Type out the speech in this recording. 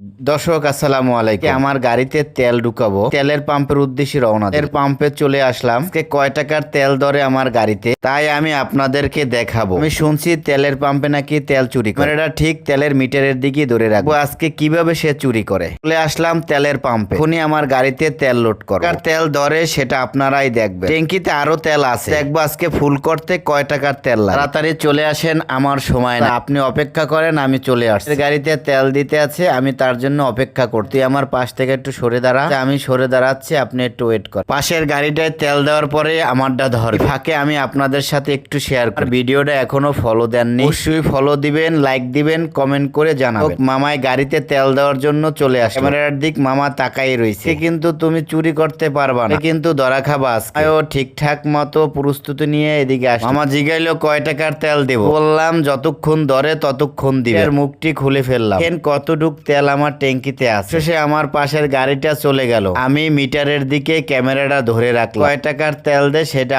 দর্শক আসসালামু আলাইকুম। আমার গাড়িতে তেল ঢুকাবো, তেলের পাম্পের উদ্দেশ্যে রওনা দিলাম। পাম্পে চলে আসলাম। আজকে কয় টাকার তেল ধরে আমার গাড়িতে, তাই আমি আপনাদেরকে দেখাবো। আমি শুনছি তেলের পাম্পে নাকি তেল চুরি করে, এটা ঠিক তেলের মিটারের দিকে ধরে রাখবো। আজকে কিভাবে সে চুরি করে। চলে আসলাম তেলের পাম্পে, এখনই আমার গাড়িতে তেল লোড করব। টাকার তেল ধরে সেটা আপনারাই দেখবেন। ট্যাঙ্কিতে আরো তেল আছে, দেখবো আজকে ফুল করতে কয় টাকার তেল লাগে। তাড়াতাড়ি চলে আসেন, আমার সময় না। আপনি অপেক্ষা করেন, আমি চলে আসছি। গাড়িতে তেল দিতে আছে, আমি তার জন্য অপেক্ষা করতে। আমার পাশ থেকে একটু সরে দাঁড়া। আমি সরে দাঁড়াচ্ছি, আপনি একটু ওয়েট করেন। পাশের গাড়িটায় তেল দেওয়ার পরে আমারটা ধরে ফাঁকে আমি আপনাদের সাথে একটু শেয়ার করি। ভিডিওটা এখনো ফলো দেননি, অবশ্যই ফলো দিবেন, লাইক দিবেন, কমেন্ট করে জানাবেন। মামাই গাড়িতে তেল দেওয়ার জন্য চলে আসে। ক্যামেরার দিক মামা তাকাই রয়েছে, কিন্তু তুমি চুরি করতে পারবা না, কিন্তু ধরা খাবা আজকে। ও ঠিকঠাক মতো প্রস্তুতি নিয়ে এদিকে আসে। মামা জিগাইলো কয় টাকার তেল দেব, বললাম যতক্ষণ ধরে ততক্ষণ দিবে। মুখটি খুলে ফেললাম, কতটুক তেল আমার ট্যাঙ্কিতে আছে। শেষে আমার পাশের গাড়িটা চলে গেল, আমি মিটারের দিকে ক্যামেরাটা ধরে রাখলাম। কয় টাকার তেল দেয় সেটা